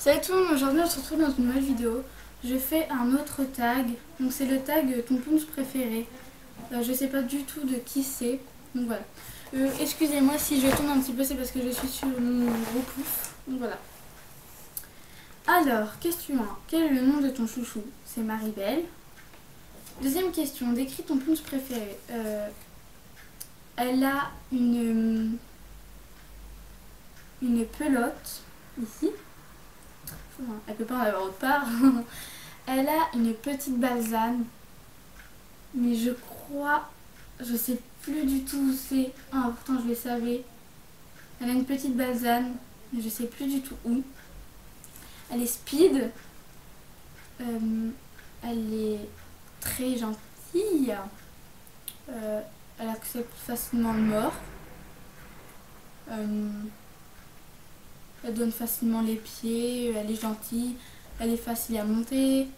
Salut tout le monde, aujourd'hui on se retrouve dans une nouvelle vidéo. Je fais un autre tag, donc c'est le tag ton pouce préféré. Je sais pas du tout de qui c'est, donc voilà. Excusez-moi si je tourne un petit peu, c'est parce que je suis sur mon gros pouce, donc voilà. Alors, question 1, quel est le nom de ton chouchou? C'est Maribel. Deuxième question, décris ton pouce préféré. Elle a une pelote, ici. Elle peut pas en avoir autre part. Elle a une petite balsane, mais je crois, je sais plus du tout où c'est. Ah, pourtant je le savais. Elle a une petite balsane, mais je sais plus du tout où. Elle est speed. Elle est très gentille. Elle accepte facilement le mort. Elle donne facilement les pieds. Elle est gentille. Elle est facile à monter.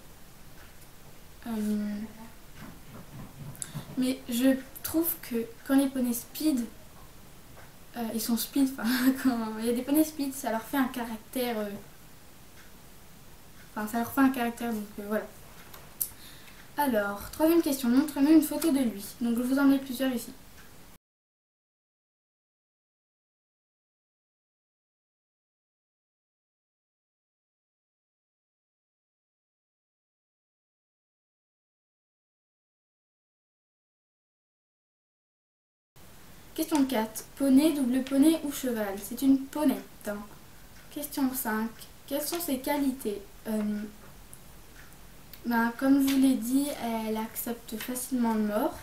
Mais je trouve que quand les poneys speed, ils sont speed, enfin quand il y a des poneys speed, ça leur fait un caractère. Ça leur fait un caractère, donc voilà. Alors, troisième question, montre-nous une photo de lui. Donc je vous en ai plusieurs ici. Question 4. Poney, double poney ou cheval? C'est une ponette. Question 5. Quelles sont ses qualités? Comme je vous l'ai dit, elle accepte facilement le mort.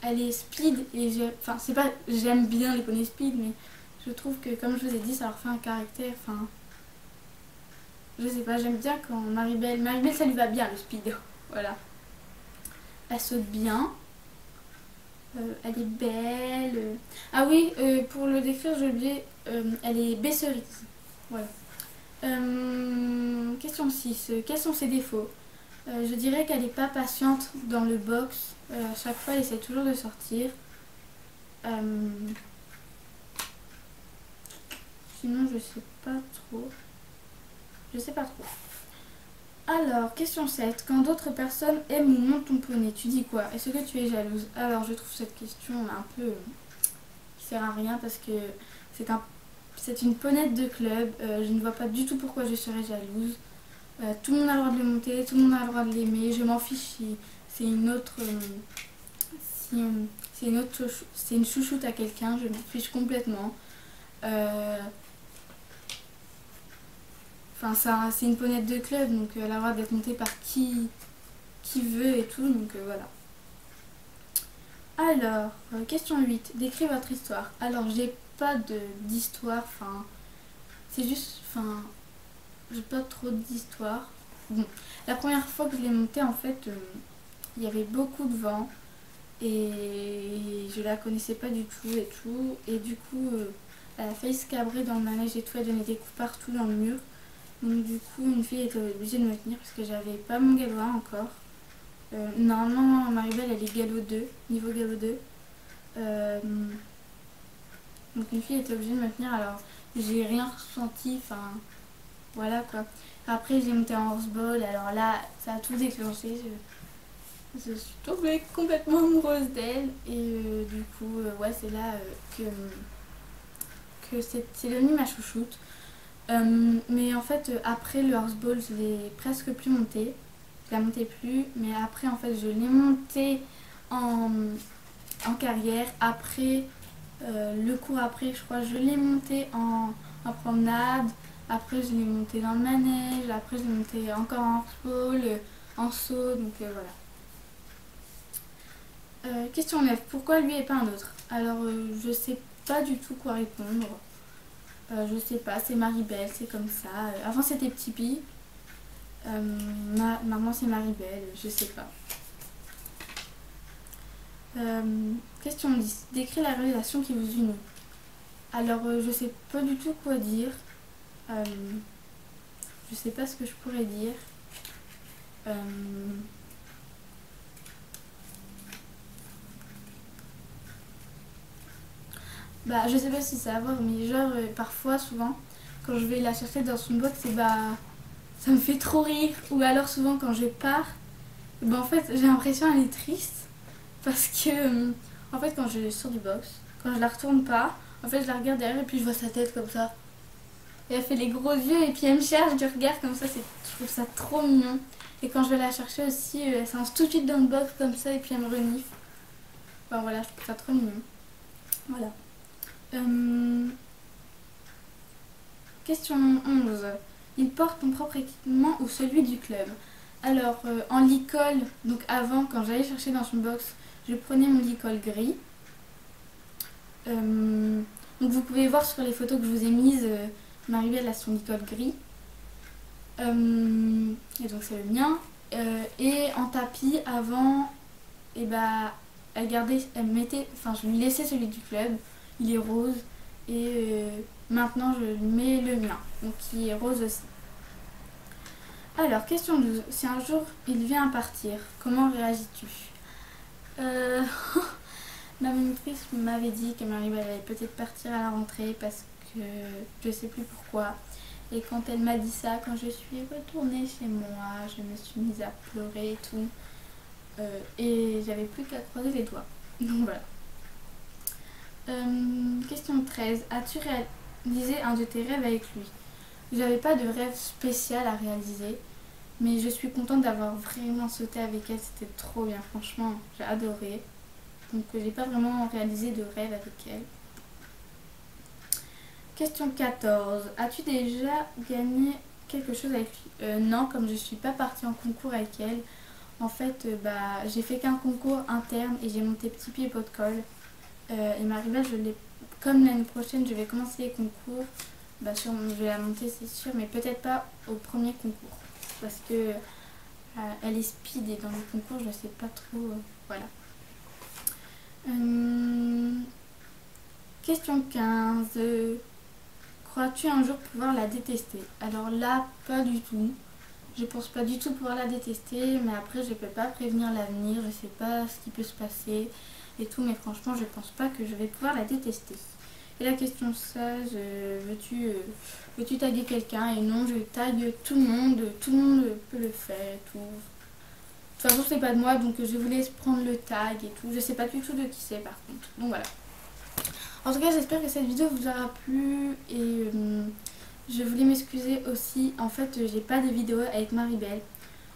Elle est speed et c'est pas j'aime bien les poneys speed, mais je trouve que comme je vous ai dit, ça leur fait un caractère. Je sais pas, j'aime bien quand Maribel ça lui va bien le speed. Voilà. Elle saute bien. Elle est belle. Ah oui, pour le décrire, j'ai oublié, elle est baisserise. Voilà. Question 6. Quels sont ses défauts? Je dirais qu'elle n'est pas patiente dans le box. À chaque fois, elle essaie toujours de sortir. Sinon, je sais pas trop. Je sais pas trop. Alors, question 7. Quand d'autres personnes aiment ou montent ton poney, tu dis quoi? Est-ce que tu es jalouse? Alors, je trouve cette question un peu qui sert à rien parce que c'est une ponette de club. Je ne vois pas du tout pourquoi je serais jalouse. Tout le monde a le droit de le monter, tout le monde a le droit de l'aimer. Je m'en fiche si c'est une autre. Si c'est une chouchoute à quelqu'un, je m'en fiche complètement. C'est une ponette de club, donc elle a le droit d'être montée par qui veut et tout, donc voilà. Alors, question 8. Décris votre histoire. Alors, j'ai pas d'histoire, c'est juste, j'ai pas trop d'histoire. Bon, la première fois que je l'ai montée, en fait, il y avait beaucoup de vent et je la connaissais pas du tout et tout. Et du coup, elle a failli se cabrer dans le manège et tout, elle donnait des coups partout dans le mur. Donc du coup, une fille était obligée de me tenir parce que j'avais pas mon galop 1 encore. Normalement, Maribel, elle est galop 2, niveau galop 2. Donc une fille était obligée de me tenir, alors j'ai rien ressenti, voilà quoi. Après, j'ai monté en horseball, alors là, ça a tout déclenché. Je suis tombée complètement amoureuse d'elle et du coup, ouais, c'est là que c'est devenu ma chouchoute. Mais en fait, après le horseball, je l'ai presque plus monté. Je la montais plus, mais après, en fait, je l'ai montée en carrière. Après, le cours après, je crois, je l'ai monté en promenade. Après, je l'ai monté dans le manège. Après, je l'ai monté encore en horseball, en saut. Donc voilà. Question 9. Pourquoi lui et pas un autre? Alors, je sais pas du tout quoi répondre. Je sais pas, c'est Maribel, c'est comme ça. Avant c'était Petit Pi. Maintenant c'est Maribel, je sais pas. Question 10. Décris la relation qui vous unit. Alors je sais pas du tout quoi dire. Je sais pas ce que je pourrais dire. Bah, je sais pas si ça va voir, mais genre, parfois, souvent, quand je vais la chercher dans son box, et bah, ça me fait trop rire. Ou alors, souvent, quand je pars, et bah, en fait, j'ai l'impression qu'elle est triste. Parce que, en fait, quand je sors du box, quand je la retourne pas, en fait, je la regarde derrière et puis je vois sa tête comme ça. Et elle fait les gros yeux et puis elle me cherche du regard comme ça, je trouve ça trop mignon. Et quand je vais la chercher aussi, elle s'avance tout de suite dans le box comme ça et puis elle me renifle. Enfin voilà, je trouve ça trop mignon. Voilà. Question 11. Il porte ton propre équipement ou celui du club? Alors, en licol, donc avant, quand j'allais chercher dans son box, je prenais mon licol gris. Donc vous pouvez voir sur les photos que je vous ai mises, Maribel a son licol gris. Et donc c'est le mien. Et en tapis, avant, et bah, je lui laissais celui du club, il est rose. Et maintenant je lui mets le mien, donc qui est rose aussi. Alors, question 12. Si un jour il vient à partir, comment réagis-tu? Ma monitrice m'avait dit que Maribel allait peut-être partir à la rentrée parce que je sais plus pourquoi. Et quand elle m'a dit ça, quand je suis retournée chez moi, je me suis mise à pleurer et tout. Et j'avais plus qu'à croiser les doigts. Donc voilà. Question 13. As-tu réalisé un de tes rêves avec lui? J'avais pas de rêve spécial à réaliser. Mais je suis contente d'avoir vraiment sauté avec elle. C'était trop bien. Franchement, j'ai adoré. Donc j'ai pas vraiment réalisé de rêve avec elle. Question 14. As-tu déjà gagné quelque chose avec lui? Non, comme je suis pas partie en concours avec elle. En fait, j'ai fait qu'un concours interne et j'ai monté petit pied pot de colle. Et Maribel, comme l'année prochaine, je vais commencer les concours. Je vais la monter, c'est sûr, mais peut-être pas au premier concours. Parce que elle est speed et dans le concours, je sais pas trop. Voilà. Question 15. Crois-tu un jour pouvoir la détester? Alors là, pas du tout. Je pense pas du tout pouvoir la détester, mais après je peux pas prévenir l'avenir, je sais pas ce qui peut se passer et tout, mais franchement je pense pas que je vais pouvoir la détester. Et la question 16, veux-tu taguer quelqu'un? Et non, je tague tout le monde peut le faire et tout. De toute façon c'est pas de moi, donc je vous laisse prendre le tag et tout, je sais pas du tout de qui c'est par contre, donc voilà. En tout cas j'espère que cette vidéo vous aura plu et je voulais m'excuser aussi, en fait j'ai pas de vidéo avec Maribel.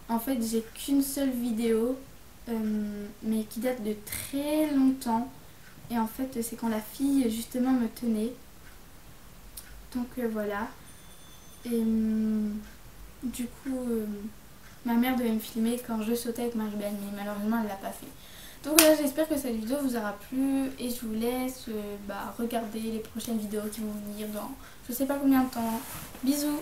En fait j'ai qu'une seule vidéo, mais qui date de très longtemps. Et en fait c'est quand la fille justement me tenait. Donc voilà. Et du coup ma mère devait me filmer quand je sautais avec Maribel, mais malheureusement elle l'a pas fait. Donc voilà, j'espère que cette vidéo vous aura plu et je vous laisse regarder les prochaines vidéos qui vont venir dans je sais pas combien de temps. Bisous!